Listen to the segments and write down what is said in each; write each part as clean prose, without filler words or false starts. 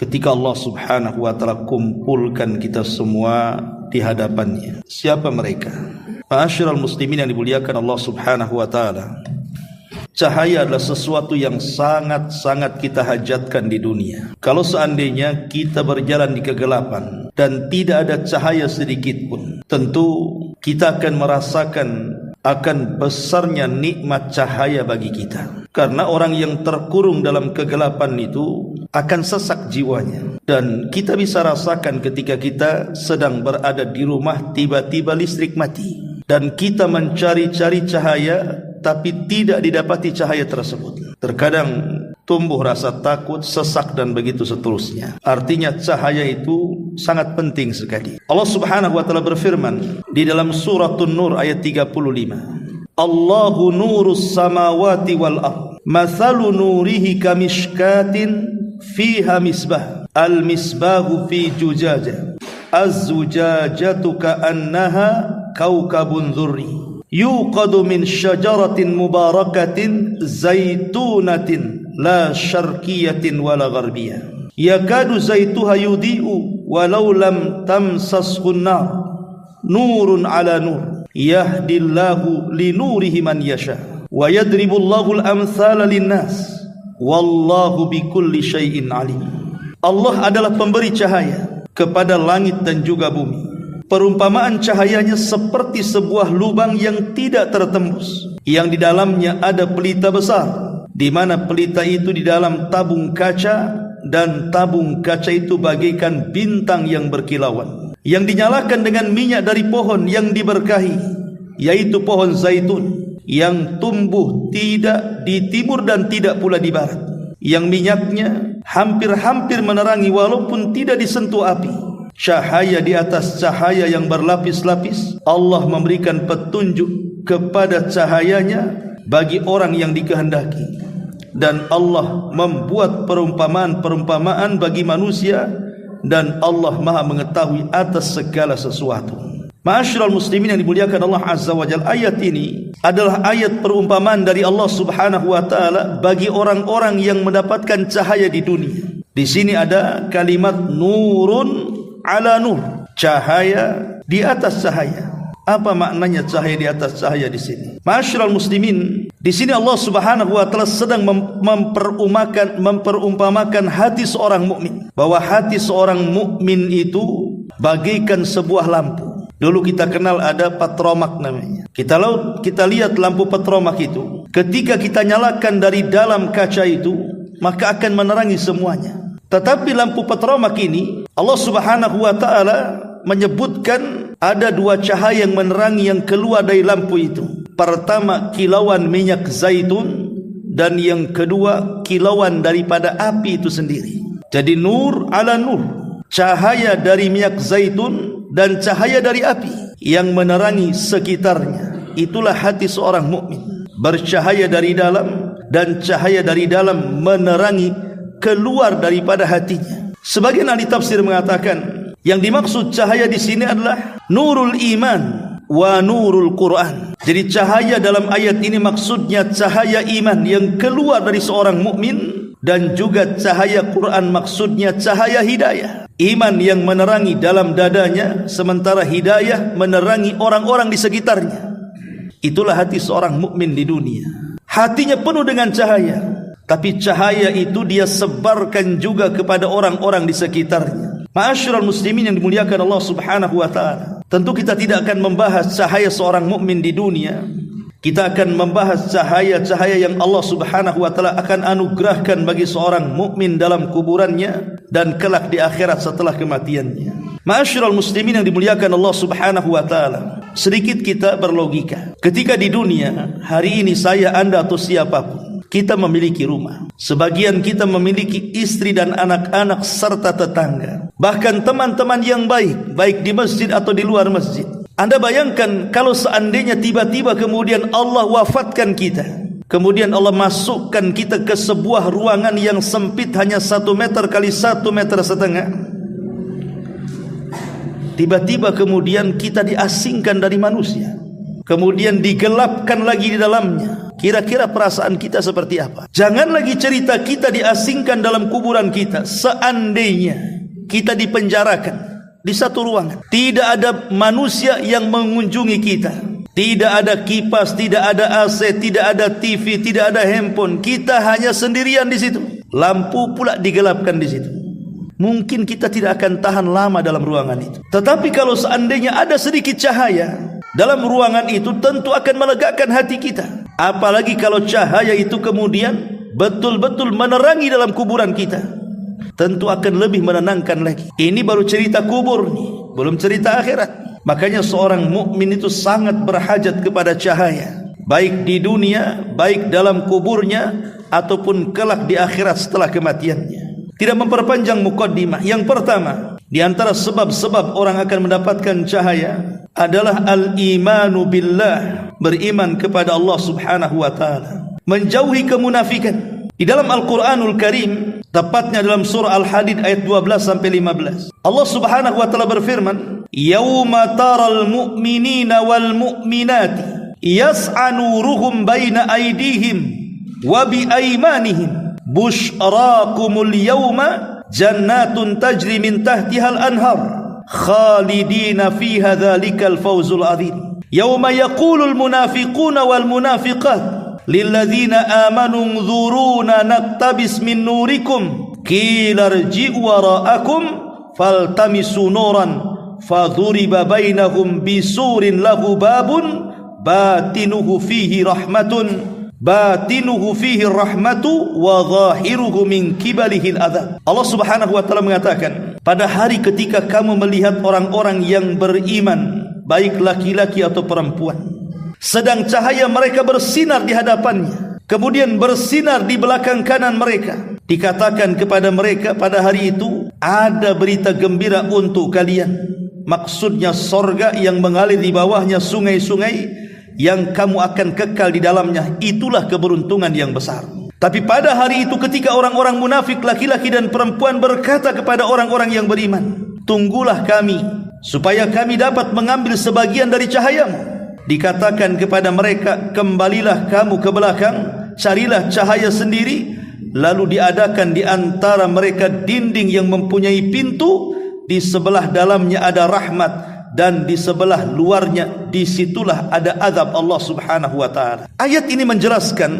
ketika Allah Subhanahu wa ta'ala kumpulkan kita semua di hadapannya. Siapa mereka? Ma'asyiral muslimin yang dimuliakan Allah Subhanahu wa ta'ala, cahaya adalah sesuatu yang sangat-sangat kita hajatkan di dunia. Kalau seandainya kita berjalan di kegelapan dan tidak ada cahaya sedikit pun, tentu kita akan merasakan akan besarnya nikmat cahaya bagi kita. Karena orang yang terkurung dalam kegelapan itu akan sesak jiwanya. Dan kita bisa rasakan ketika kita sedang berada di rumah, tiba-tiba listrik mati, dan kita mencari-cari cahaya tapi tidak didapati cahaya tersebut. Terkadang tumbuh rasa takut, sesak, dan begitu seterusnya. Artinya cahaya itu sangat penting sekali. Allah Subhanahu wa ta'ala berfirman di dalam surah An-Nur ayat 35. Allahu nurus samawati wal ardh, mathalu nurihi kamishkatin fiha misbah, al misbahu fi zujajah, az-zujajatu ka'annaha kaukabun dzurri, yuqadu min syajaratin mubarakatin zaitunatin la syarqiyatin wala gharbiyah, yakadu zaituha yudhi'u walau lam tamsashu an-nar, nurun ala nur, yahdillahu linurihi man yasha, wa yadribullahu al-amthala lin-nas, wallahu bikulli syai'in alim. Allah adalah pemberi cahaya kepada langit dan juga bumi. Perumpamaan cahayanya seperti sebuah lubang yang tidak tertembus, yang di dalamnya ada pelita besar, di mana pelita itu di dalam tabung kaca, dan tabung kaca itu bagaikan bintang yang berkilauan, yang dinyalakan dengan minyak dari pohon yang diberkahi, yaitu pohon zaitun, yang tumbuh tidak di timur dan tidak pula di barat, yang minyaknya hampir-hampir menerangi walaupun tidak disentuh api. Cahaya di atas cahaya yang berlapis-lapis. Allah memberikan petunjuk kepada cahayanya bagi orang yang dikehendaki, dan Allah membuat perumpamaan-perumpamaan bagi manusia, dan Allah Maha mengetahui atas segala sesuatu. Ma'asyiral muslimin yang dimuliakan Allah Azza wa Jalla, ayat ini adalah ayat perumpamaan dari Allah Subhanahu wa ta'ala bagi orang-orang yang mendapatkan cahaya di dunia. Di sini ada kalimat nurun ala nur, cahaya di atas cahaya. Apa maknanya cahaya di atas cahaya di sini? Ma'asyiral muslimin, di sini Allah Subhanahu wa taala sedang memperumpamakan hati seorang mukmin, bahwa hati seorang mukmin itu bagaikan sebuah lampu. Dulu kita kenal ada petromak namanya. Kita lihat lampu petromak itu, ketika kita nyalakan dari dalam kaca itu, maka akan menerangi semuanya. Tetapi lampu petromak ini Allah Subhanahu wa ta'ala menyebutkan ada dua cahaya yang menerangi yang keluar dari lampu itu. Pertama kilauan minyak zaitun, dan yang kedua kilauan daripada api itu sendiri. Jadi nur ala nur, cahaya dari minyak zaitun dan cahaya dari api yang menerangi sekitarnya. Itulah hati seorang mukmin, bercahaya dari dalam, dan cahaya dari dalam menerangi keluar daripada hatinya. Sebagian ahli tafsir mengatakan yang dimaksud cahaya di sini adalah nurul iman wa nurul Quran. Jadi cahaya dalam ayat ini maksudnya cahaya iman yang keluar dari seorang mukmin, dan juga cahaya Quran maksudnya cahaya hidayah. Iman yang menerangi dalam dadanya, sementara hidayah menerangi orang-orang di sekitarnya. Itulah hati seorang mukmin di dunia. Hatinya penuh dengan cahaya, tapi cahaya itu dia sebarkan juga kepada orang-orang di sekitarnya. Ma'asyiral muslimin yang dimuliakan Allah Subhanahu wa ta'ala, tentu kita tidak akan membahas cahaya seorang mukmin di dunia. Kita akan membahas cahaya-cahaya yang Allah Subhanahu wa ta'ala akan anugerahkan bagi seorang mukmin dalam kuburannya dan kelak di akhirat setelah kematiannya. Ma'asyiral muslimin yang dimuliakan Allah Subhanahu wa ta'ala, sedikit kita berlogika. Ketika di dunia hari ini, saya, Anda atau siapapun, kita memiliki rumah, sebagian kita memiliki istri dan anak-anak serta tetangga, bahkan teman-teman yang baik di masjid atau di luar masjid. Anda bayangkan kalau seandainya tiba-tiba kemudian Allah wafatkan kita, kemudian Allah masukkan kita ke sebuah ruangan yang sempit hanya 1 meter kali 1,5 meter. Tiba-tiba kemudian kita diasingkan dari manusia. kemudian digelapkan lagi di dalamnya, kira-kira perasaan kita seperti apa? Jangan lagi cerita kita diasingkan dalam kuburan kita. Seandainya kita dipenjarakan di satu ruangan, tidak ada manusia yang mengunjungi kita, tidak ada kipas, tidak ada AC, tidak ada TV, tidak ada handphone, kita hanya sendirian di situ, lampu pula digelapkan di situ. Mungkin kita tidak akan tahan lama dalam ruangan itu. Tetapi kalau seandainya ada sedikit cahaya dalam ruangan itu, tentu akan melegakan hati kita. Apalagi kalau cahaya itu kemudian betul-betul menerangi dalam kuburan kita, tentu akan lebih menenangkan lagi. Ini baru cerita kubur nih, belum cerita akhirat. Makanya seorang mukmin itu sangat berhajat kepada cahaya, baik di dunia, baik dalam kuburnya, ataupun kelak di akhirat setelah kematiannya. Tidak memperpanjang mukaddimah, yang pertama di antara sebab-sebab orang akan mendapatkan cahaya adalah al-imanu billah, beriman kepada Allah Subhanahu wa taala, menjauhi kemunafikan. Di dalam Al-Qur'anul Karim, tepatnya dalam surah Al-Hadid ayat 12 sampai 15, Allah Subhanahu wa taala berfirman, "Yauma taral mu'minina wal mu'minati yas'a nuruhum baina aydihim wa bi aymanihim bushrakumul yawma jannatun tajri min tahtihal anhar khalidina fiha dhalikal fawzul azim yawma yaqulul munafiquna wal munafiqat lilladzina amanu unzuruna naktabis min nurikum qila irji'u wara'akum faltamisu nuran fadhuriba bainahum bisurin lahu babun batinuhu fihi rahmatun wa zahiruhu min kibalihil adzab." Allah Subhanahu wa taala mengatakan, pada hari ketika kamu melihat orang-orang yang beriman, baik laki-laki atau perempuan, sedang cahaya mereka bersinar di hadapannya, kemudian bersinar di belakang kanan mereka, dikatakan kepada mereka pada hari itu, ada berita gembira untuk kalian. Maksudnya sorga yang mengalir di bawahnya sungai-sungai yang kamu akan kekal di dalamnya. Itulah keberuntungan yang besar. Tapi pada hari itu ketika orang-orang munafik laki-laki dan perempuan berkata kepada orang-orang yang beriman, "Tunggulah kami supaya kami dapat mengambil sebagian dari cahayamu." Dikatakan kepada mereka, "Kembalilah kamu ke belakang, carilah cahaya sendiri." Lalu diadakan di antara mereka dinding yang mempunyai pintu, di sebelah dalamnya ada rahmat, dan di sebelah luarnya disitulah ada azab Allah Subhanahu wa taala. Ayat ini menjelaskan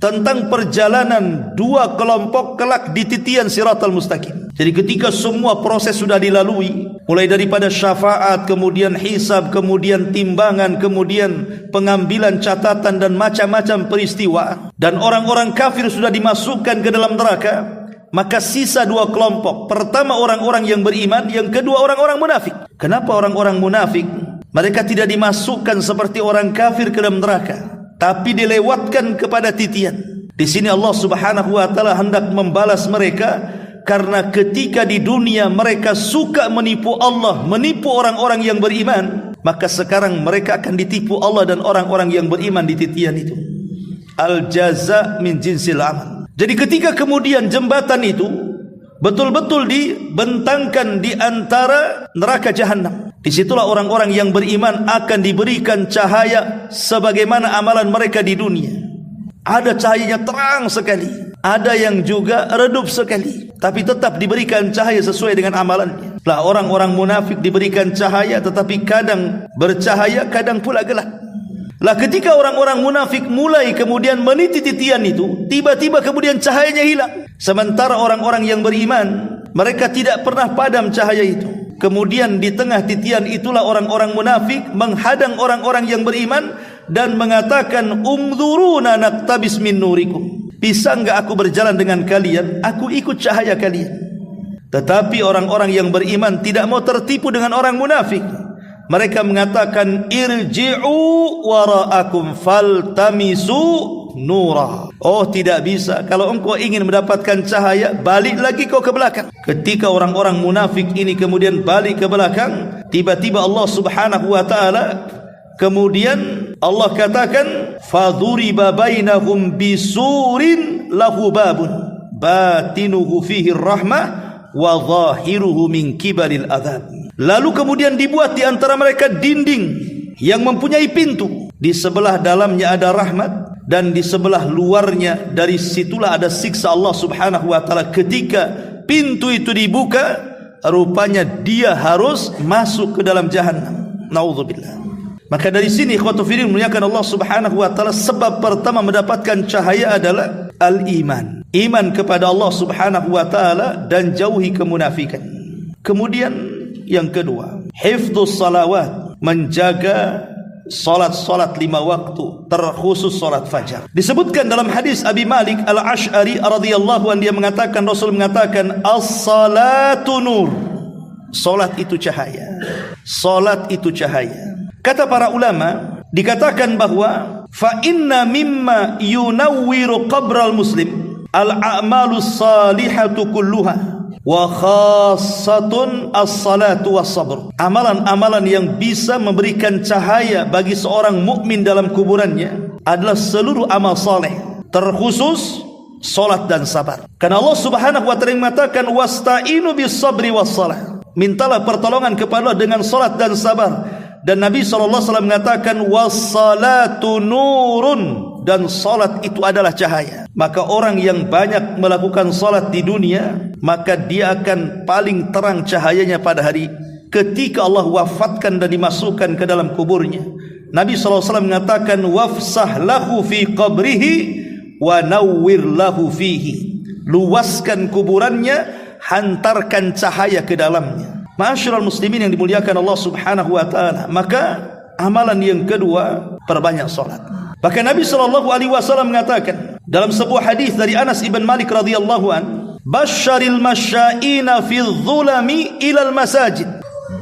tentang perjalanan dua kelompok kelak di titian Siratal Mustaqim. Jadi ketika semua proses sudah dilalui, mulai daripada syafaat, kemudian hisab, kemudian timbangan, kemudian pengambilan catatan dan macam-macam peristiwa, dan orang-orang kafir sudah dimasukkan ke dalam neraka, maka sisa dua kelompok. Pertama orang-orang yang beriman, yang kedua orang-orang munafik. Kenapa orang-orang munafik? Mereka tidak dimasukkan seperti orang kafir ke dalam neraka, tapi dilewatkan kepada titian. Di sini Allah Subhanahu wa taala hendak membalas mereka, karena ketika di dunia mereka suka menipu Allah, menipu orang-orang yang beriman, maka sekarang mereka akan ditipu Allah dan orang-orang yang beriman di titian itu. Al jaza min jinsil amal. Jadi ketika kemudian jembatan itu betul-betul dibentangkan di antara neraka jahanam, disitulah orang-orang yang beriman akan diberikan cahaya sebagaimana amalan mereka di dunia. Ada cahayanya terang sekali, ada yang juga redup sekali, tapi tetap diberikan cahaya sesuai dengan amalannya. Lah orang-orang munafik diberikan cahaya, tetapi kadang bercahaya, kadang pula gelap. Lah ketika orang-orang munafik mulai kemudian meniti titian itu, tiba-tiba kemudian cahayanya hilang. Sementara orang-orang yang beriman, mereka tidak pernah padam cahaya itu. Kemudian di tengah titian itulah orang-orang munafik menghadang orang-orang yang beriman dan mengatakan, "Umdzuruna naktabis min nurikum." Bisa enggak aku berjalan dengan kalian? Aku ikut cahaya kalian. Tetapi orang-orang yang beriman tidak mau tertipu dengan orang munafik. Mereka mengatakan, "Irji'u wara'akum faltamisu nura." Oh, tidak bisa. Kalau engkau ingin mendapatkan cahaya, balik lagi kau ke belakang. Ketika orang-orang munafik ini kemudian balik ke belakang, tiba-tiba Allah Subhanahu wa taala kemudian Allah katakan, "Fadhuriba bainahum bisurin lahu babun batinuhu fihi rahmah wa zahiruhu min kibalil adzab." Lalu kemudian dibuat di antara mereka dinding yang mempunyai pintu. di sebelah dalamnya ada rahmat, dan di sebelah luarnya dari situlah ada siksa Allah Subhanahu wa taala. Ketika pintu itu dibuka, rupanya dia harus masuk ke dalam jahannam. Naudzubillah. Maka dari sini ikhwatu fillah muliakan Allah Subhanahu wa taala, sebab pertama mendapatkan cahaya adalah al-iman. Iman kepada Allah Subhanahu wa taala dan jauhi kemunafikan. Kemudian yang kedua, hifdzus salawat, menjaga salat-salat 5 waktu, terkhusus salat fajar. Disebutkan dalam hadis Abi Malik Al-Asy'ari radhiyallahu anhu, dia mengatakan, Rasul mengatakan, as-salatu nur. Salat itu cahaya. Salat itu cahaya. Kata para ulama, dikatakan bahwa fa inna mimma yunawwiru qabral muslim al-a'malus salihatu kulluha wa khassatun as-salatu was-sabr. Amalan-amalan yang bisa memberikan cahaya bagi seorang mukmin dalam kuburannya adalah seluruh amal saleh, terkhusus salat dan sabar. Karena Allah Subhanahu wa taala mengatakan wasta'inu bis-sabri was-salah. Mintalah pertolongan kepada Allah dengan salat dan sabar. Dan Nabi SAW mengatakan was-salatu nurun, dan salat itu adalah cahaya. Maka orang yang banyak melakukan salat di dunia, maka dia akan paling terang cahayanya pada hari ketika Allah wafatkan dan dimasukkan ke dalam kuburnya. Nabi SAW mengatakan wafsah lahu fi qabrihi wa nawwir lahu fihi. Luaskan kuburannya, hantarkan cahaya ke dalamnya. Ma'asyiral muslimin yang dimuliakan Allah Subhanahu wa taala, maka amalan yang kedua, perbanyak salat. Bahkan Nabi sallallahu alaihi wasallam mengatakan dalam sebuah hadis dari Anas ibn Malik radhiyallahu an, basyaril masyaina fi dhulami ilal masajid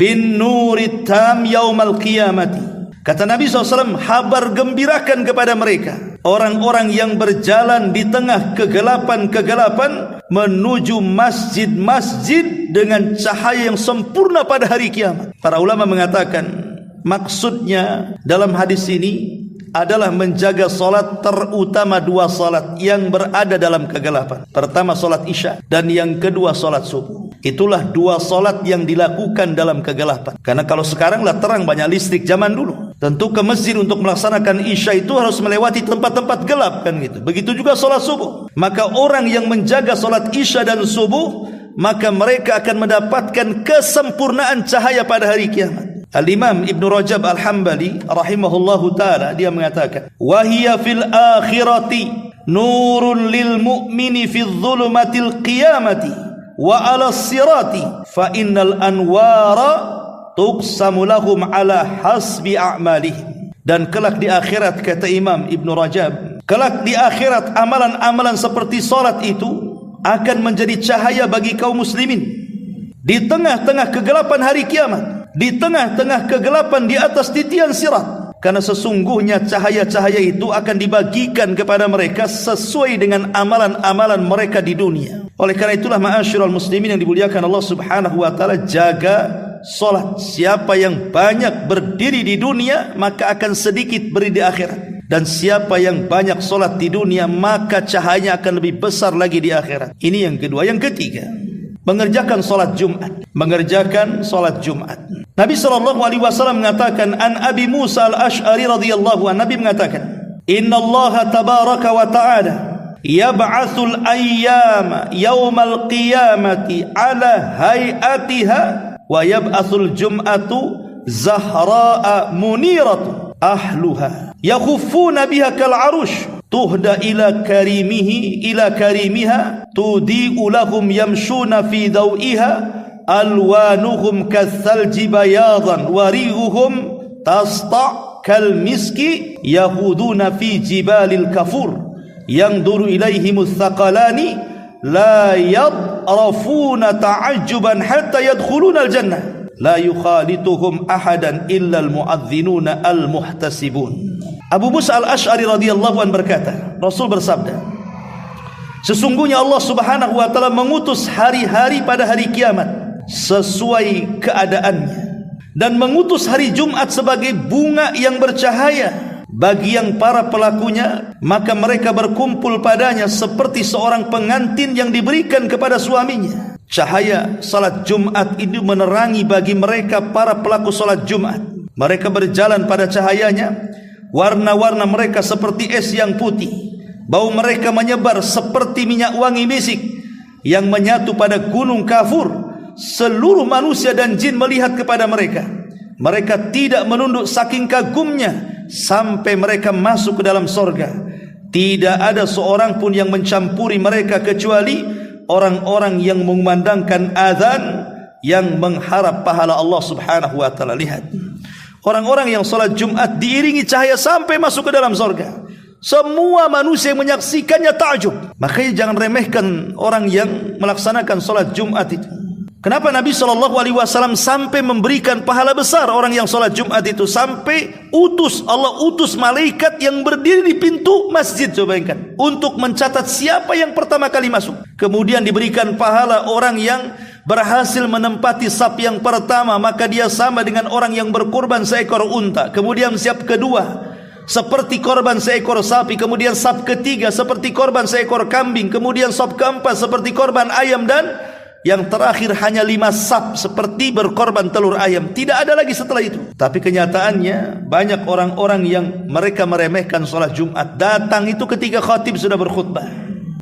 bin nurit tam yaumal qiyamati. Kata Nabi SAW, habar gembirakan kepada mereka, orang-orang yang berjalan di tengah kegelapan-kegelapan menuju masjid-masjid dengan cahaya yang sempurna pada hari kiamat. Para ulama mengatakan, maksudnya dalam hadis ini adalah menjaga salat, terutama 2 salat yang berada dalam kegelapan. Pertama salat isya, dan yang kedua salat subuh. Itulah 2 salat yang dilakukan dalam kegelapan. Karena kalau sekarang lah terang, banyak listrik. Zaman dulu tentu ke masjid untuk melaksanakan isya itu harus melewati tempat-tempat gelap, kan gitu. Begitu juga salat subuh. Maka orang yang menjaga salat isya dan subuh, maka mereka akan mendapatkan kesempurnaan cahaya pada hari kiamat. Al-Imam Ibn Rajab Al-Hambali rahimahullahu ta'ala, dia mengatakan wa hiya fil akhirati nurun lil mu'mini fi dhulumatil qiyamati wa ala sirati fa innal anwara tuqsamu lahum ala hasbi a'malihim. Dan kelak di akhirat, kata Imam Ibn Rajab, kelak di akhirat amalan-amalan seperti salat itu akan menjadi cahaya bagi kaum muslimin di tengah-tengah kegelapan hari kiamat, di tengah-tengah kegelapan di atas titian sirat. Karena sesungguhnya cahaya-cahaya itu akan dibagikan kepada mereka sesuai dengan amalan-amalan mereka di dunia. Oleh karena itulah ma'asyiral muslimin yang dimuliakan Allah Subhanahu wa taala, jaga salat. Siapa yang banyak berdiri di dunia, maka akan sedikit berdiri di akhirat. Dan siapa yang banyak salat di dunia, maka cahayanya akan lebih besar lagi di akhirat. Ini yang kedua. Yang ketiga, mengerjakan salat Jumat. Mengerjakan salat Jumat. Nabi SAW mengatakan, an Abi Musa Al-Asy'ari radhiyallahu anhu, Nabi mengatakan, innallaha tabaraka wa ta'ala yab'atsul ayyama yaumal qiyamati ala hayatiha wa yab'atsul jum'atu zahra'a muniratu ahluha yakhuffuna biha kal arush tuhda ila karimiha tudi'u lahum yamshuna fi dawiha alwanuhum kathalji bayadan warihuhum tasta' kal miski yahuduna fi jibalil kafur yanzuru ilaihimus thaqalani la yadrafuna ta'ajjuban hatta yadkhuluna al-jannah la yukhalituhum ahadan illa al-mu'adhdhinuna al-muhtasibun. Abu Musa Al-Asy'ari radhiyallahu anhu berkata, Rasul bersabda, sesungguhnya Allah Subhanahu wa taala mengutus hari-hari pada hari kiamat sesuai keadaannya, dan mengutus hari Jumat sebagai bunga yang bercahaya bagi yang para pelakunya, maka mereka berkumpul padanya seperti seorang pengantin yang diberikan kepada suaminya. Cahaya salat Jumat ini menerangi bagi mereka para pelaku salat Jumat. Mereka berjalan pada cahayanya, warna-warna mereka seperti es yang putih, bau mereka menyebar seperti minyak wangi misik yang menyatu pada gunung Kafur. Seluruh manusia dan jin melihat kepada mereka. Mereka tidak menunduk saking kagumnya sampai mereka masuk ke dalam sorga. Tidak ada seorang pun yang mencampuri mereka kecuali orang-orang yang mengumandangkan azan, yang mengharap pahala Allah Subhanahu wa taala. Lihat, orang-orang yang salat Jumat diiringi cahaya sampai masuk ke dalam sorga. Semua manusia yang menyaksikannya takjub. Makanya jangan remehkan orang yang melaksanakan salat Jumat itu. Kenapa Nabi SAW sampai memberikan pahala besar orang yang salat Jumat itu, sampai Allah utus malaikat yang berdiri di pintu masjid, coba bayangkan, untuk mencatat siapa yang pertama kali masuk. Kemudian diberikan pahala orang yang berhasil menempati saf yang pertama, maka dia sama dengan orang yang berkorban seekor unta. Kemudian saf kedua seperti korban seekor sapi, kemudian saf ketiga seperti korban seekor kambing, kemudian saf keempat seperti korban ayam, dan yang terakhir hanya 5 saf seperti berkorban telur ayam. Tidak ada lagi setelah itu. Tapi kenyataannya banyak orang-orang yang mereka meremehkan salat Jumat. Datang itu ketika khatib sudah berkhutbah.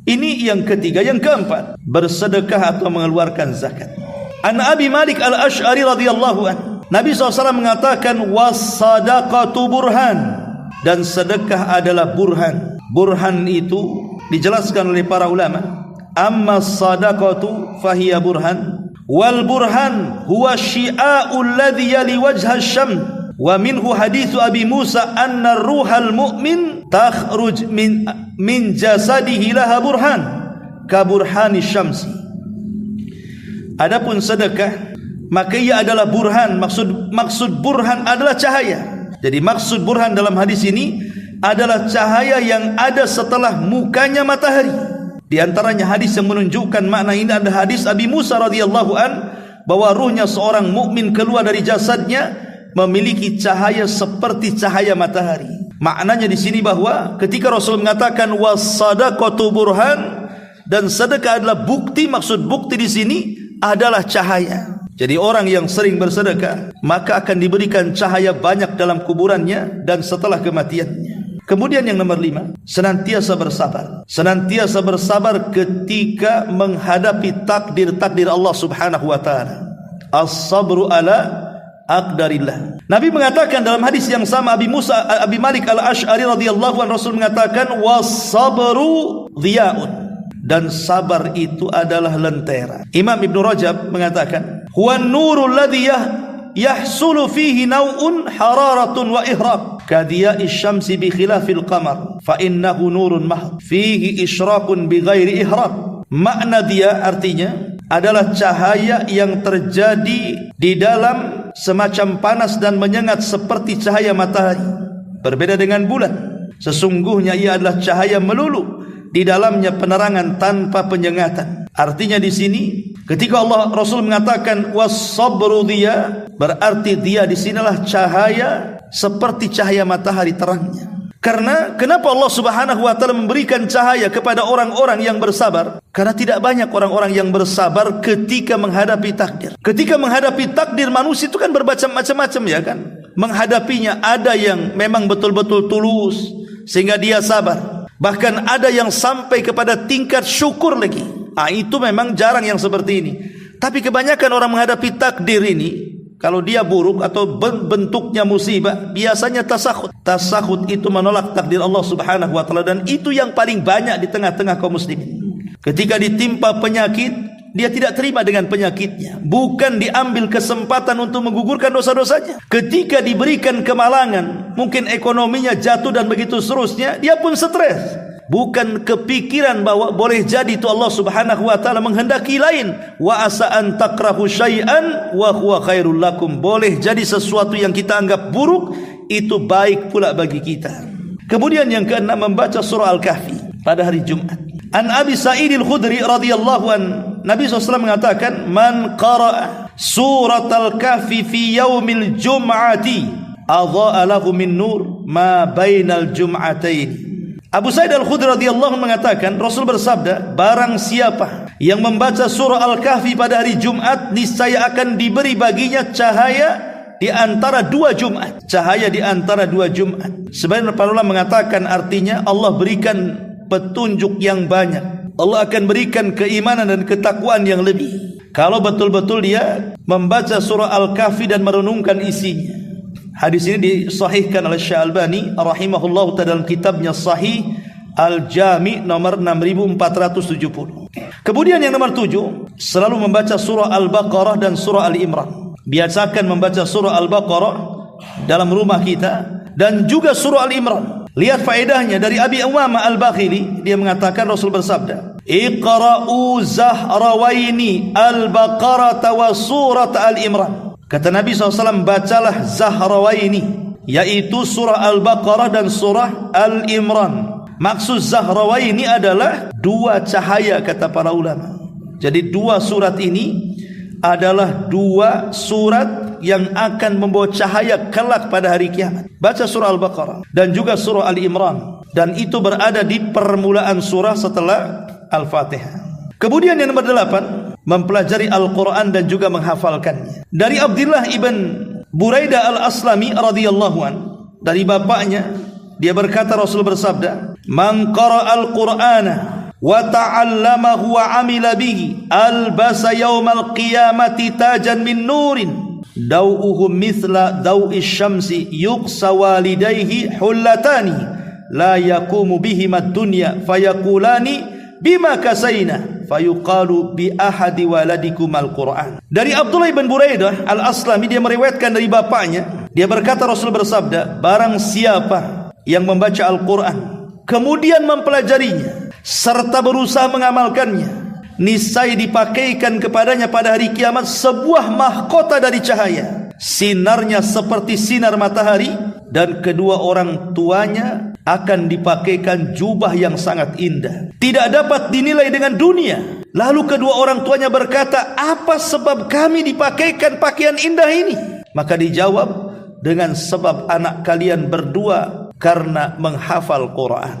Ini yang ketiga. Yang keempat, bersedekah atau mengeluarkan zakat. An Abi Malik Al-Ash'ari radhiyallahu anhu, Nabi SAW mengatakan, was-sadaqatu burhan, dan sedekah adalah burhan. Burhan itu dijelaskan oleh para ulama. Amma sadaqatu fahiya burhan, wal burhan huwa syi'a'ul ladhi yali wajha syam, wa minhu hadithu Abi Musa anna ruhal mu'min takhruj min jasadihi laha burhan ka burhani syamsi. Adapun sedekah, maka ia adalah burhan. Maksud burhan adalah cahaya. Jadi maksud burhan dalam hadis ini adalah cahaya yang ada setelah mukanya matahari. Di antaranya hadis yang menunjukkan makna ini adalah hadis Abi Musa radhiyallahu an, bahwa ruhnya seorang mukmin keluar dari jasadnya memiliki cahaya seperti cahaya matahari. Maknanya di sini bahwa ketika Rasul mengatakan was-sadaqatu burhan, dan sedekah adalah bukti, maksud bukti di sini adalah cahaya. Jadi orang yang sering bersedekah maka akan diberikan cahaya banyak dalam kuburannya dan setelah kematiannya. Kemudian yang nomor 5, senantiasa bersabar. Senantiasa bersabar ketika menghadapi takdir-takdir Allah Subhanahu wa taala. As-sabru ala aqdarillah. Nabi mengatakan dalam hadis yang sama, Abi Malik Al-Ash'ari radhiyallahu anhu, Rasul mengatakan was-sabru dhiya'un, dan sabar itu adalah lentera. Imam Ibn Rajab mengatakan huwa nurul ladhi yahsulu fihi naw'un hararatun wa ihraq kadhiya'i syamsi bi khilafil qamar fa innahu nurun mahd fihi isyraqun bi ghairi ihraq. Makna dia artinya adalah cahaya yang terjadi di dalam semacam panas dan menyengat seperti cahaya matahari. Berbeda dengan bulan, sesungguhnya ia adalah cahaya melulu, di dalamnya penerangan tanpa penyengatan. Artinya di sini ketika Allah Rasul mengatakan was-sabru dia, berarti dia di sinilah cahaya seperti cahaya matahari terangnya. Karena kenapa Allah Subhanahu wa taala memberikan cahaya kepada orang-orang yang bersabar? Karena tidak banyak orang-orang yang bersabar ketika menghadapi takdir. Ketika menghadapi takdir, manusia itu kan bermacam-macam ya kan. Menghadapinya ada yang memang betul-betul tulus sehingga dia sabar. Bahkan ada yang sampai kepada tingkat syukur lagi. Itu memang jarang yang seperti ini. Tapi kebanyakan orang menghadapi takdir ini, kalau dia buruk atau bentuknya musibah, biasanya tasakhut. Tasakhut itu menolak takdir Allah Subhanahu wa taala, dan itu yang paling banyak di tengah-tengah kaum muslimin. Ketika ditimpa penyakit, dia tidak terima dengan penyakitnya. Bukan diambil kesempatan untuk menggugurkan dosa-dosanya. Ketika diberikan kemalangan, mungkin ekonominya jatuh dan begitu seterusnya, dia pun stres. Bukan kepikiran bahwa boleh jadi itu Allah Subhanahu wa taala menghendaki lain. Wa asa an takrahu syai'an wa huwa khairul lakum. Boleh jadi sesuatu yang kita anggap buruk itu baik pula bagi kita. Kemudian yang keenam, membaca surah Al-Kahfi pada hari Jumat. An Abi Sa'id Al-Khudri radhiyallahu an, Nabi SAW mengatakan, man qara'a surat Al-Kahfi fi yaumil jum'ati adha'a lahu min nur ma bainal jum'atain. Abu Sa'id Al-Khudri radhiyallahu anhu mengatakan, Rasul bersabda, barang siapa yang membaca surah Al-Kahfi pada hari Jumat, niscaya akan diberi baginya cahaya di antara dua Jumat. Cahaya di antara dua Jumat. Sebenarnya para ulama mengatakan artinya Allah berikan petunjuk yang banyak. Allah akan berikan keimanan dan ketakwaan yang lebih kalau betul-betul dia membaca surah Al-Kahfi dan merenungkan isinya. Hadis ini disahihkan oleh Syalbani rahimahullah dalam kitabnya Sahih Al-Jami nomor 6470. Kemudian yang nomor 7, selalu membaca surah Al-Baqarah dan surah Al-Imran. Biasakan membaca surah Al-Baqarah dalam rumah kita dan juga surah Al-Imran. Lihat faedahnya dari Abi Umamah Al-Bakhili, dia mengatakan Rasul bersabda, "Iqra'u Zahrawaini Al-Baqarah wa surat Al-Imran." Kata Nabi SAW, bacalah Zahrawaini, yaitu surah Al-Baqarah dan surah Al-Imran. Maksud Zahrawaini adalah dua cahaya, kata para ulama. Jadi dua surat ini adalah dua surat yang akan membawa cahaya kelak pada hari kiamat. Baca surah Al-Baqarah dan juga surah Al-Imran, dan itu berada di permulaan surah setelah Al-Fatihah. Kemudian yang nomor 8, mempelajari Al-Quran dan juga menghafalkannya. Dari Abdullah ibn Buraidah Al-Aslami radhiyallahu an, dari bapaknya, dia berkata Rasul bersabda, "Man qara'al Qur'ana wa ta'allamahu wa 'amila bihi albasa yaumal qiyamati tajan min nurin daw'uhu mithla daw'i syamsi yuqsa walidayhi hullatani la yaqumu bihima ad-dunya fayaqulani bima kasaina fayuqalu bi ahadi waladikum al-Qur'an." Dari Abdullah bin Buraidah Al-Aslami, dia meriwayatkan dari bapaknya, dia berkata Rasul bersabda, barang siapa yang membaca Al-Quran kemudian mempelajarinya serta berusaha mengamalkannya, niscaya dipakaikan kepadanya pada hari kiamat sebuah mahkota dari cahaya, sinarnya seperti sinar matahari, dan kedua orang tuanya akan dipakaikan jubah yang sangat indah, tidak dapat dinilai dengan dunia. Lalu kedua orang tuanya berkata, apa sebab kami dipakaikan pakaian indah ini? Maka dijawab, dengan sebab anak kalian berdua karena menghafal Quran.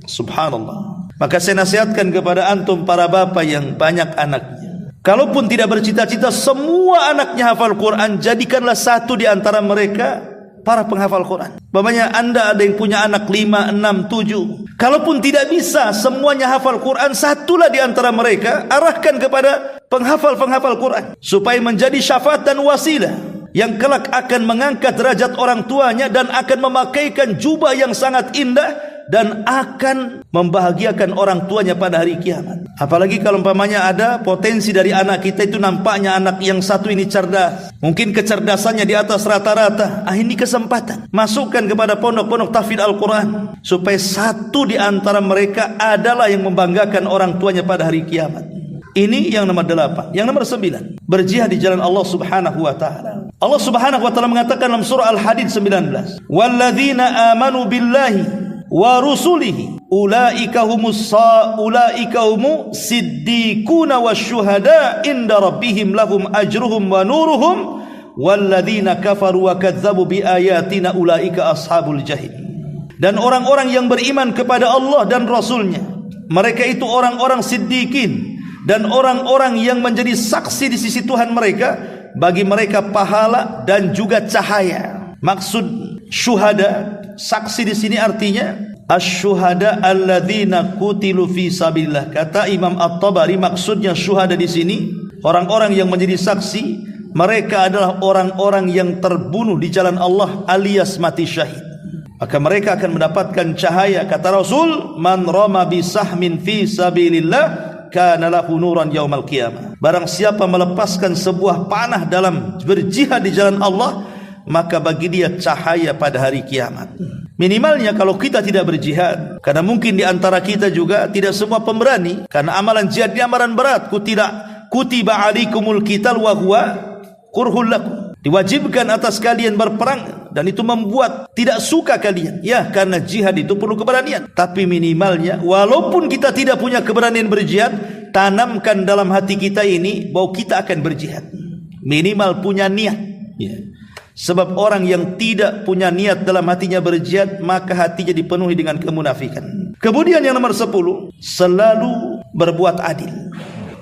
Subhanallah. Maka saya nasihatkan kepada antum para bapak yang banyak anaknya, kalaupun tidak bercita-cita semua anaknya hafal Quran, jadikanlah satu di antara mereka para penghafal Quran. Umpamanya anda ada yang punya anak 5, 6, 7. Kalaupun tidak bisa semuanya hafal Quran, satulah di antara mereka arahkan kepada penghafal-penghafal Quran, supaya menjadi syafaat dan wasilah yang kelak akan mengangkat derajat orang tuanya dan akan memakaikan jubah yang sangat indah dan akan membahagiakan orang tuanya pada hari kiamat. Apalagi kalau umpamanya ada potensi dari anak kita itu, nampaknya anak yang satu ini cerdas, mungkin kecerdasannya di atas rata-rata. Ini kesempatan, masukkan kepada pondok-pondok tahfidz Al-Quran, supaya satu di antara mereka adalah yang membanggakan orang tuanya pada hari kiamat. Ini yang nomor 8. Yang nomor 9, berjihad di jalan Allah Subhanahu wa taala. Allah Subhanahu wa taala mengatakan dalam surah Al-Hadid 19, "Walladzina amanu billahi wa rusulihi ulaika humus siddiquna wasyuhada inda rabbihim lahum ajruhum wa nuruhum walladzina kafaru wa kadzdzabu biayatina ulaika ashabul jahim." Dan orang-orang yang beriman kepada Allah dan Rasulnya, mereka itu orang-orang siddiqin dan orang-orang yang menjadi saksi di sisi Tuhan mereka, bagi mereka pahala dan juga cahaya. Maksud syuhada, saksi di sini artinya asy-syuhada alladzina qutilu fi sabilillah. Kata Imam At-Tabari, maksudnya syuhada di sini orang-orang yang menjadi saksi, mereka adalah orang-orang yang terbunuh di jalan Allah alias mati syahid. Maka mereka akan mendapatkan cahaya. Kata Rasul, man rama bisahmin fi sabilillah kana lahu nuran yaumal qiyamah. Barang siapa melepaskan sebuah panah dalam berjihad di jalan Allah, maka bagi dia cahaya pada hari kiamat. Minimalnya kalau kita tidak berjihad, karena mungkin di antara kita juga tidak semua pemberani, karena amalan jihad ini amalan berat. Kutiba alaikumul qital wa huwa kurhul lakum. Diwajibkan atas kalian berperang dan itu membuat tidak suka kalian. Ya, karena jihad itu perlu keberanian. Tapi minimalnya, walaupun kita tidak punya keberanian berjihad, tanamkan dalam hati kita ini bahwa kita akan berjihad. Minimal punya niat. Ya. Sebab orang yang tidak punya niat dalam hatinya berjihad, maka hatinya dipenuhi dengan kemunafikan. Kemudian yang nomor 10, selalu berbuat adil,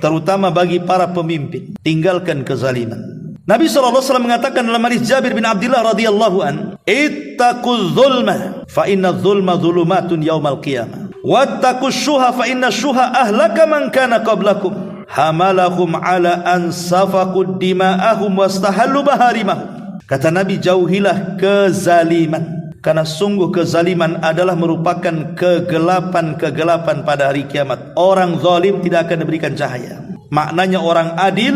terutama bagi para pemimpin. Tinggalkan kezaliman. Nabi SAW mengatakan dalam hadis Jabir bin Abdullah radhiyallahu an, ittaquz zulma fa inna zulma zulumatun yaumal qiyamah wattaqus syuha fa inna syuha ahlaka man kana qablakum hamalahum ala an safaqud dima'ahum wastahallu baharimahum. Kata Nabi, jauhilah kezaliman, karena sungguh kezaliman adalah merupakan kegelapan-kegelapan pada hari kiamat. Orang zalim tidak akan diberikan cahaya. Maknanya orang adil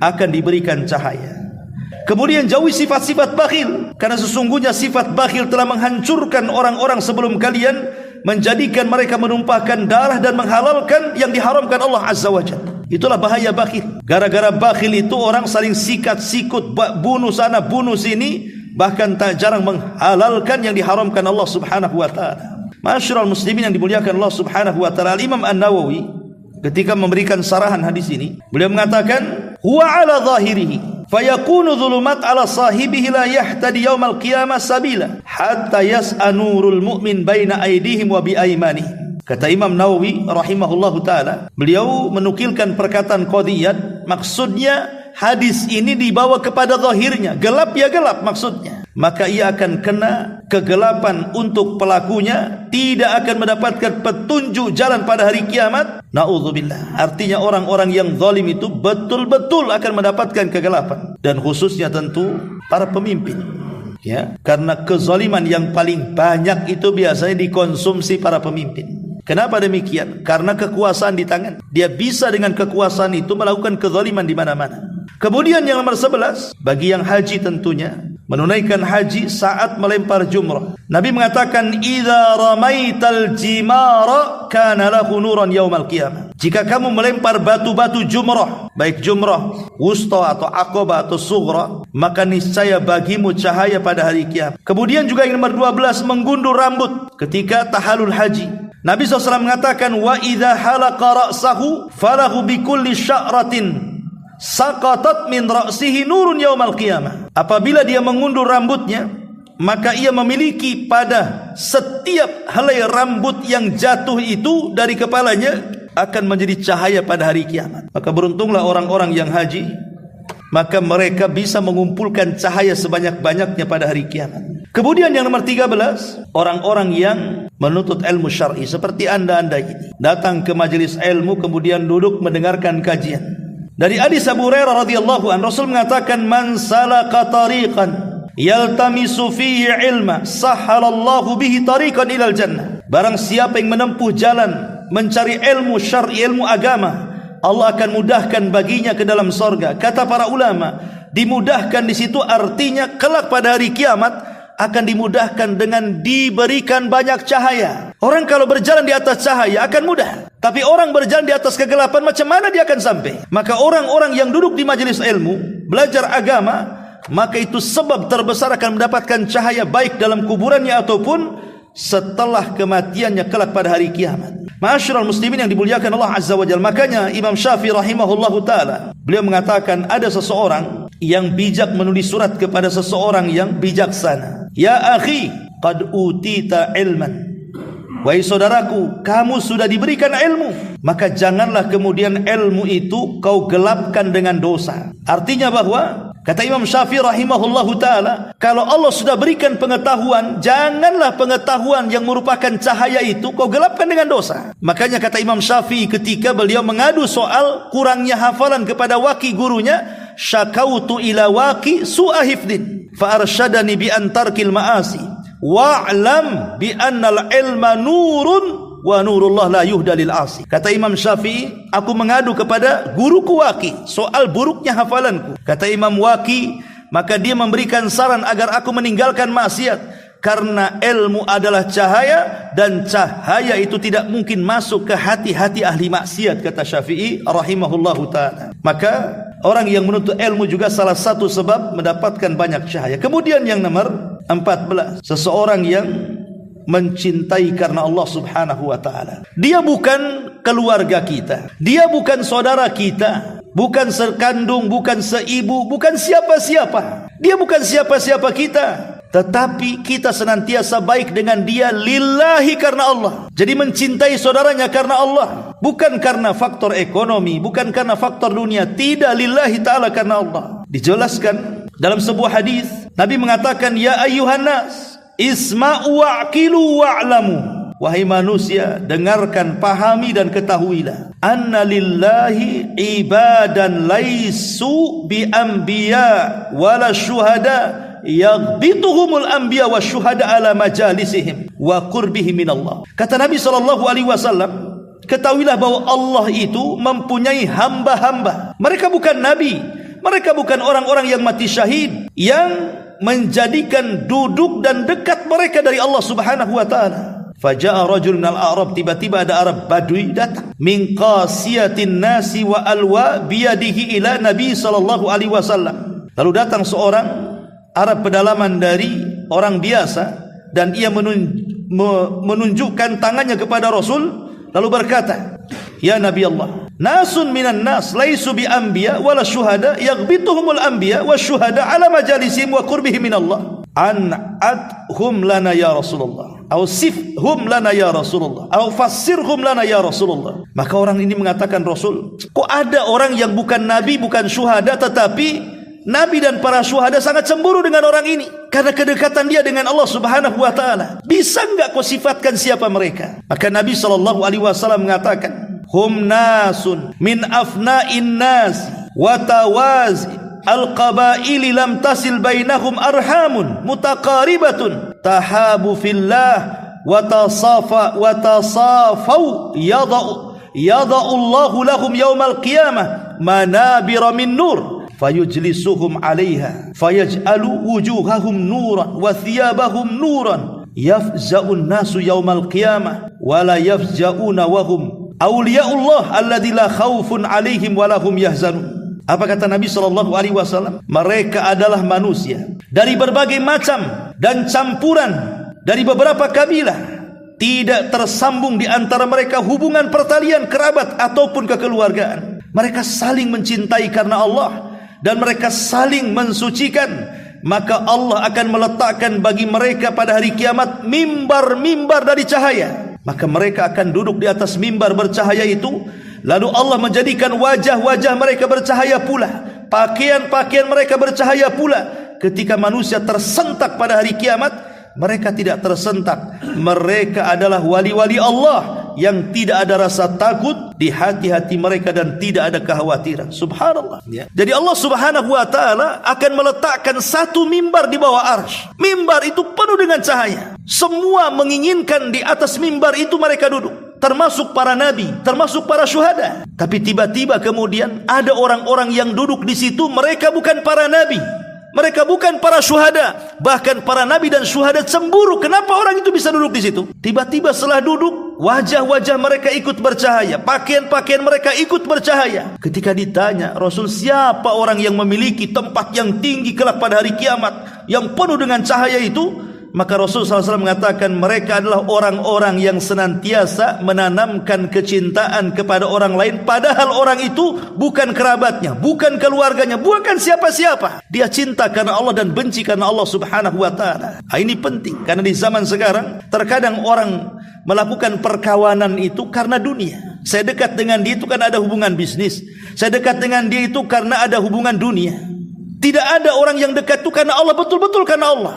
akan diberikan cahaya. Kemudian jauhi sifat-sifat bakhil, karena sesungguhnya sifat bakhil telah menghancurkan orang-orang sebelum kalian, menjadikan mereka menumpahkan darah dan menghalalkan yang diharamkan Allah Azza wa Jalla. Itulah bahaya bakhil. Gara-gara bakhil itu orang saling sikat-sikut, bunuh sana bunuh sini, bahkan tak jarang menghalalkan yang diharamkan Allah Subhanahu wa taala. Ma'asyiral muslimin yang dimuliakan Allah Subhanahu wa taala, Imam An-Nawawi ketika memberikan sarahan hadis ini, beliau mengatakan, huwa ala zahirihi fayakunu dhulumat ala sahibihi la yahtadi yaumal qiyamah sabila hatta yas'a nurul mu'min baina aydihim wa bi aymanihim. Kata Imam Nawawi rahimahullahu taala, beliau menukilkan perkataan qadhiyat, maksudnya hadis ini dibawa kepada zahirnya, gelap ya gelap maksudnya, maka ia akan kena kegelapan untuk pelakunya, tidak akan mendapatkan petunjuk jalan pada hari kiamat. Na'udzubillah. Artinya orang-orang yang zalim itu betul-betul akan mendapatkan kegelapan, dan khususnya tentu para pemimpin, ya, karena kezaliman yang paling banyak itu biasanya dikonsumsi para pemimpin. Kenapa demikian? Karena kekuasaan di tangan. Dia bisa dengan kekuasaan itu melakukan kezaliman di mana-mana. Kemudian yang nomor 11, bagi yang haji tentunya, menunaikan haji saat melempar jumrah. Nabi mengatakan, idza ramaital jimara kana lahu nuran yaumal qiyamah. Jika kamu melempar batu-batu jumrah, baik jumrah wusta atau aqabah atau sughra, maka niscaya bagimu cahaya pada hari kiamat. Kemudian juga yang nomor 12, menggundur rambut ketika tahalul haji. Nabi SAW mengatakan, wa idza halaqa ra'sahu falahu bikulli sya'ratin saqatat min ra'sihi nurun yaumal qiyamah. Apabila dia mengundur rambutnya, maka ia memiliki pada setiap helai rambut yang jatuh itu dari kepalanya akan menjadi cahaya pada hari kiamat. Maka beruntunglah orang-orang yang haji, maka mereka bisa mengumpulkan cahaya sebanyak-banyaknya pada hari kiamat. Kemudian yang nomor 13, orang-orang yang menuntut ilmu syar'i seperti anda-anda ini, datang ke majelis ilmu kemudian duduk mendengarkan kajian. Dari hadis Abu Hurairah radhiyallahu anhu, Rasul mengatakan, man salaka tariqan yaltamisu fihi ilma sahhalallahu bihi tariqan ilal jannah. Barang siapa yang menempuh jalan mencari ilmu syar'i, ilmu agama, Allah akan mudahkan baginya ke dalam sorga. Kata para ulama, dimudahkan di situ artinya kelak pada hari kiamat akan dimudahkan dengan diberikan banyak cahaya. Orang kalau berjalan di atas cahaya akan mudah, tapi orang berjalan di atas kegelapan, macam mana dia akan sampai? Maka orang-orang yang duduk di majelis ilmu, belajar agama, maka itu sebab terbesar akan mendapatkan cahaya baik dalam kuburannya ataupun setelah kematiannya kelak pada hari kiamat. Ma'asyiral muslimin yang dimuliakan Allah Azza wa Jalla, makanya Imam Syafi'i rahimahullahu taala, beliau mengatakan ada seseorang yang bijak menulis surat kepada seseorang yang bijaksana. Ya akhi, qad utita ilman. Wahai saudaraku, kamu sudah diberikan ilmu, maka janganlah kemudian ilmu itu kau gelapkan dengan dosa. Artinya bahwa, kata Imam Syafi'i rahimahullahu ta'ala, kalau Allah sudah berikan pengetahuan, janganlah pengetahuan yang merupakan cahaya itu kau gelapkan dengan dosa. Makanya kata Imam Syafi'i ketika beliau mengadu soal kurangnya hafalan kepada waki gurunya, syakautu ila waki su'a hifdin fa arsyadani bi antarkil ma'asi wa'lam bi annal ilma nurun wa nurullah la yuhda lil asi. Kata Imam Syafi'i, aku mengadu kepada guruku Waqi soal buruknya hafalanku. Kata Imam Waqi, maka dia memberikan saran agar aku meninggalkan maksiat, karena ilmu adalah cahaya dan cahaya itu tidak mungkin masuk ke hati-hati ahli maksiat, kata Syafi'i rahimahullahu ta'ala. Maka orang yang menuntut ilmu juga salah satu sebab mendapatkan banyak cahaya. Kemudian yang nomor 14, seseorang yang mencintai karena Allah Subhanahu wa ta'ala. Dia bukan keluarga kita, dia bukan saudara kita, bukan sekandung, bukan seibu, bukan siapa-siapa. Dia bukan siapa-siapa kita, tetapi kita senantiasa baik dengan dia lillahi, karena Allah. Jadi mencintai saudaranya karena Allah, bukan karena faktor ekonomi, bukan karena faktor dunia. Tidak, lillahi ta'ala, karena Allah. Dijelaskan dalam sebuah hadis, Nabi mengatakan, ya ayyuhan nas, isma'u wa'qilu wa'lamu. Wahai manusia, dengarkan, pahami dan ketahuilah, anna lillahi ibadan laisu bi anbiya wala syuhada yaghbituhumul anbiya wa syuhada ala majalisihim wa qurbihim minallah. Kata Nabi SAW, ketahuilah bahwa Allah itu mempunyai hamba-hamba. Mereka bukan nabi, mereka bukan orang-orang yang mati syahid, yang menjadikan duduk dan dekat mereka dari Allah Subhanahu wa taala. Faja'a rajul minal a'rab, tiba-tiba ada Arab Badui datang, min qasiyatin nasi wa alwa biyadihi ila Nabi sallallahu alaihi wasallam. Lalu datang seorang Arab pedalaman dari orang biasa, dan ia menunjukkan tangannya kepada Rasul, lalu berkata, ya Nabi Allah, nasun minan nas laisu bi anbiya wala syuhada yaghbituhumul anbiya wa syuhada ala majalisihim wa qurbihim minallah. An'athum lana ya Rasulullah, atau sifhum lana ya Rasulullah, atau fassirhum lana ya Rasulullah. Maka orang ini mengatakan, Rasul, kok ada orang yang bukan nabi, bukan syuhada, tetapi nabi dan para syuhada sangat cemburu dengan orang ini karena kedekatan dia dengan Allah Subhanahu wa taala. Bisa enggak kau sifatkan siapa mereka? Maka Nabi sallallahu alaihi wasallam mengatakan, hum nasun min afna'in nas wa tawazi al-qabaili lam tasil bainahum arhamun mutaqaribatun tahabu fillah wa tasafau yada'u Allahu lahum yawmal qiyamah manabira min nur fayujlisuhum 'alaiha fayaj'alu wujuhahum nuran wa thiyabahum nuran yafza'un nasu yawmal qiyamah wa la yafza'una wa hum awliyaullah alladzi la khaufun 'alaihim wa lahum yahzanun. Apa kata Nabi SAW? Mereka adalah manusia dari berbagai macam dan campuran dari beberapa kabilah. Tidak tersambung di antara mereka hubungan pertalian kerabat ataupun kekeluargaan. Mereka saling mencintai karena Allah, dan mereka saling mensucikan. Maka Allah akan meletakkan bagi mereka pada hari kiamat mimbar-mimbar dari cahaya. Maka mereka akan duduk di atas mimbar bercahaya itu. Lalu Allah menjadikan wajah-wajah mereka bercahaya pula, pakaian-pakaian mereka bercahaya pula. Ketika manusia tersentak pada hari kiamat, mereka tidak tersentak. Mereka adalah wali-wali Allah yang tidak ada rasa takut di hati-hati mereka dan tidak ada kekhawatiran. Subhanallah. Jadi Allah Subhanahu wa taala akan meletakkan satu mimbar di bawah arsy. Mimbar itu penuh dengan cahaya. Semua menginginkan di atas mimbar itu mereka duduk, termasuk para nabi, termasuk para syuhada. Tapi tiba-tiba kemudian ada orang-orang yang duduk di situ, mereka bukan para nabi, mereka bukan para syuhada. Bahkan para nabi dan syuhada cemburu, kenapa orang itu bisa duduk di situ? Tiba-tiba setelah duduk, wajah-wajah mereka ikut bercahaya, pakaian-pakaian mereka ikut bercahaya. Ketika ditanya, Rasul, siapa orang yang memiliki tempat yang tinggi kelak pada hari kiamat, yang penuh dengan cahaya itu? Maka Rasul SAW mengatakan, mereka adalah orang-orang yang senantiasa menanamkan kecintaan kepada orang lain, padahal orang itu bukan kerabatnya, bukan keluarganya, bukan siapa-siapa. Dia cinta karena Allah dan benci karena Allah Subhanahu wa ta'ala. Ini penting, karena di zaman sekarang terkadang orang melakukan perkawanan itu karena dunia. Saya dekat dengan dia itu karena ada hubungan bisnis, saya dekat dengan dia itu karena ada hubungan dunia. Tidak ada orang yang dekat itu karena Allah, betul-betul karena Allah.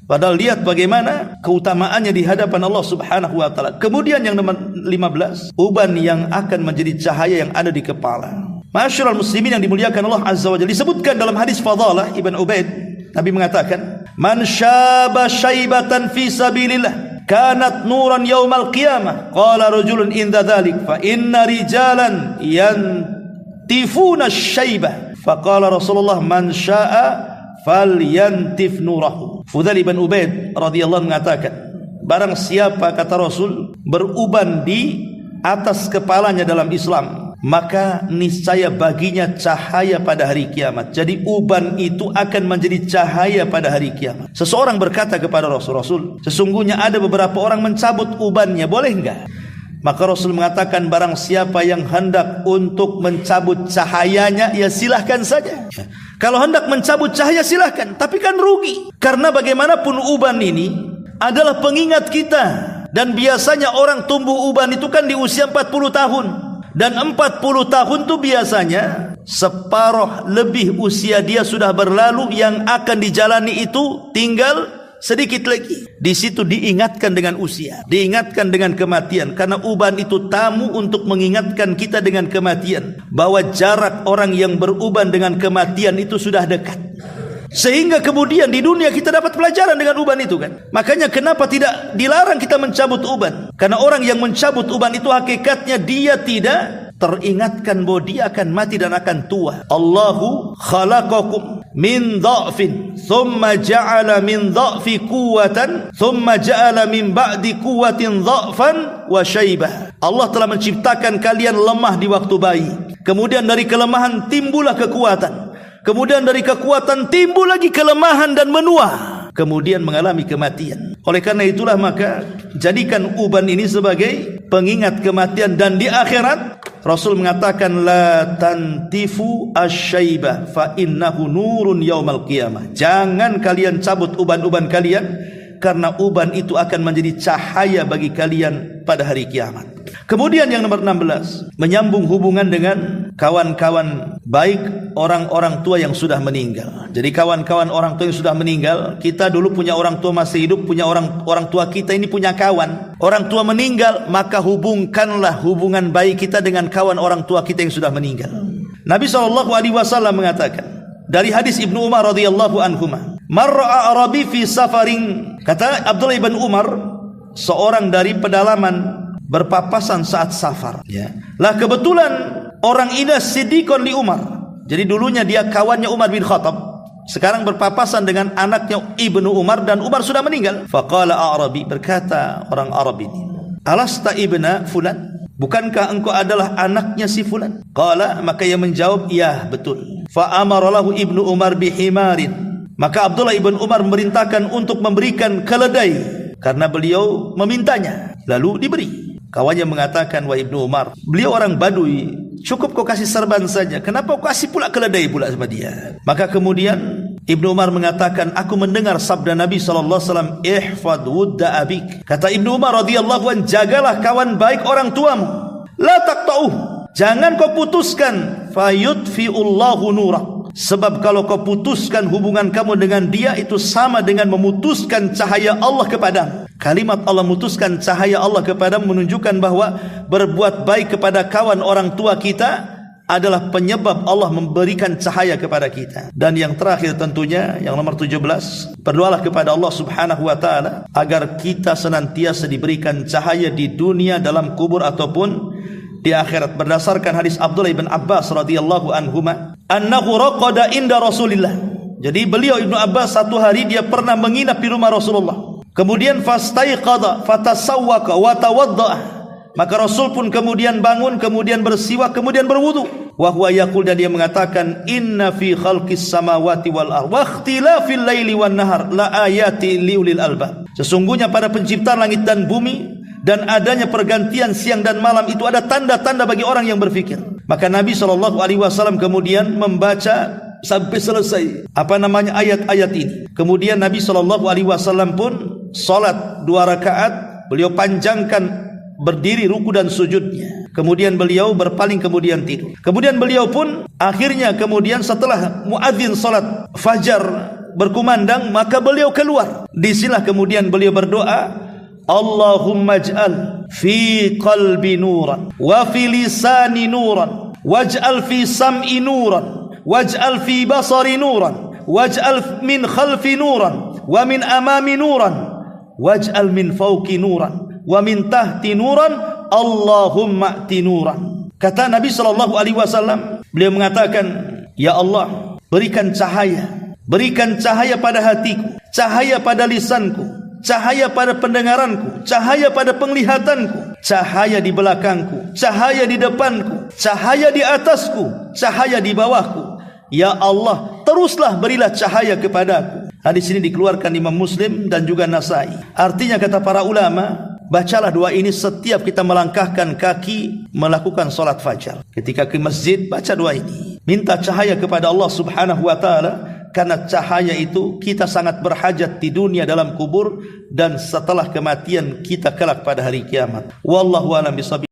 Padahal lihat bagaimana keutamaannya di hadapan Allah Subhanahu wa taala. Kemudian yang nomor 15, uban yang akan menjadi cahaya yang ada di kepala. Ma'asyiral muslimin yang dimuliakan Allah Azza wa Jalla, disebutkan dalam hadis Fadalah Ibn Ubaid, Nabi mengatakan, "Man syaba syaibatan fi sabilillah kanat nuran yaumal qiyamah." Qala rajulun inda dzalik, "Fa inna rijalan yantifuna asy-syaibah." Faqala Rasulullah, "Man syaa'a falyantif nurahu." Fudail bin Ubaid radhiyallahu mengatakan, barang siapa, kata Rasul, beruban di atas kepalanya dalam Islam, maka niscaya baginya cahaya pada hari kiamat. Jadi uban itu akan menjadi cahaya pada hari kiamat. Seseorang berkata kepada Rasul, sesungguhnya ada beberapa orang mencabut ubannya, boleh enggak? Maka Rasul mengatakan, barang siapa yang hendak untuk mencabut cahayanya, ya silahkan saja. Kalau hendak mencabut cahaya silahkan, tapi kan rugi. Karena bagaimanapun uban ini adalah pengingat kita. Dan biasanya orang tumbuh uban itu kan di usia 40 tahun. Dan 40 tahun itu biasanya separuh lebih usia dia sudah berlalu, yang akan dijalani itu tinggal sedikit lagi. Di situ diingatkan dengan usia, diingatkan dengan kematian, karena uban itu tamu untuk mengingatkan kita dengan kematian, bahwa jarak orang yang beruban dengan kematian itu sudah dekat. Sehingga kemudian di dunia kita dapat pelajaran dengan uban itu kan. Makanya kenapa tidak dilarang kita mencabut uban? Karena orang yang mencabut uban itu hakikatnya dia tidak teringatkan bahwa dia akan mati dan akan tua. Allahu khalaqakum min dha'fin thumma ja'ala min dha'fi quwwatan thumma ja'ala min ba'di quwwatin dha'fan wa syaibah. Allah telah menciptakan kalian lemah di waktu bayi, kemudian dari kelemahan timbullah kekuatan, kemudian dari kekuatan timbul lagi kelemahan dan menua, kemudian mengalami kematian. Oleh karena itulah maka jadikan uban ini sebagai pengingat kematian. Dan di akhirat Rasul mengatakan la tantifu asyaibah fa innahu nurun yaumal qiyamah. Jangan kalian cabut uban-uban kalian, karena uban itu akan menjadi cahaya bagi kalian pada hari kiamat. Kemudian yang nomor 16, menyambung hubungan dengan kawan-kawan baik orang-orang tua yang sudah meninggal. Jadi kawan-kawan orang tua yang sudah meninggal, kita dulu punya orang tua masih hidup, punya orang tua kita ini punya kawan. Orang tua meninggal, maka hubungkanlah hubungan baik kita dengan kawan orang tua kita yang sudah meninggal. Nabi SAW mengatakan dari hadis Ibnu Umar radhiyallahu anhuma, mar'a arabi fi safarin, kata Abdullah ibn Umar, seorang dari pedalaman berpapasan saat safar, ya. Lah kebetulan orang ini siddiqon li Umar. Jadi dulunya dia kawannya Umar bin Khattab, sekarang berpapasan dengan anaknya Ibnu Umar, dan Umar sudah meninggal. Faqala a'rabi, berkata orang Arab ini, alasta ibna fulan, bukankah engkau adalah anaknya si fulan? Qala, maka ia menjawab, ya betul. Fa amara lahu Ibnu Umar bihimarin, maka Abdullah ibn Umar memerintahkan untuk memberikan keledai, karena beliau memintanya, lalu diberi. Kawannya mengatakan, wahai Ibnu Umar, beliau orang Badui, cukup kau kasih serban saja, kenapa kau kasih pula keledai pula sama dia? Maka kemudian Ibnu Umar mengatakan, aku mendengar sabda Nabi SAW, ihfad wudda abik. Kata Ibnu Umar radhiyallahu anhu, jagalah kawan baik orang tuamu, la taqta'uh, jangan kau putuskan, fayudfi'ullahu nurah, sebab kalau kau putuskan hubungan kamu dengan dia, itu sama dengan memutuskan cahaya Allah kepadamu. Kalimat Allah memutuskan cahaya Allah kepadamu menunjukkan bahwa berbuat baik kepada kawan orang tua kita adalah penyebab Allah memberikan cahaya kepada kita. Dan yang terakhir tentunya yang nomor 17, berdoalah kepada Allah Subhanahu wa taala agar kita senantiasa diberikan cahaya di dunia, dalam kubur ataupun di akhirat. Berdasarkan hadis Abdullah bin Abbas radhiyallahu anhuma, annahu raqada inda Rasulillah. Jadi beliau Ibnu Abbas satu hari dia pernah menginap di rumah Rasulullah. Kemudian fastaiqadha fatasawwaka wa tawaddaa, maka Rasul pun kemudian bangun, kemudian bersiwak, kemudian berwudu. Wa huwa yaqul, dan dia mengatakan, inna fi khalqis samawati wal ardh wa ikhtilafil laili wan nahar la ayati liulil albab. Sesungguhnya pada penciptaan langit dan bumi dan adanya pergantian siang dan malam itu ada tanda-tanda bagi orang yang berfikir. Maka Nabi SAW kemudian membaca sampai selesai ayat-ayat ini. Kemudian Nabi SAW pun salat 2 rakaat, beliau panjangkan berdiri, ruku dan sujudnya. Kemudian beliau berpaling, kemudian tidur. Kemudian beliau pun akhirnya kemudian setelah muadzin salat fajar berkumandang, maka beliau keluar. Disinilah kemudian beliau berdoa, Allahumma ij'al fi qalbi nuran wa fi lisani nuran waj'al fi sam'i nuran waj'al fi basari nuran waj'al min khalfi nuran wa min amami nuran waj'al min fawqi nuran wa min tahti nuran Allahumma a'ti nuran. Kata Nabi SAW, beliau mengatakan, ya Allah, berikan cahaya pada hatiku, cahaya pada lisanku, cahaya pada pendengaranku, cahaya pada penglihatanku, cahaya di belakangku, cahaya di depanku, cahaya di atasku, cahaya di bawahku. Ya Allah, teruslah berilah cahaya kepadaku. Hadis ini dikeluarkan Imam Muslim dan juga Nasai. Artinya kata para ulama, bacalah doa ini setiap kita melangkahkan kaki melakukan salat fajar. Ketika ke masjid, baca doa ini. Minta cahaya kepada Allah Subhanahu wa taala, karena cahaya itu kita sangat berhajat di dunia dalam kubur dan setelah kematian kita kelak pada hari kiamat. Wallahu a'lam bishawab.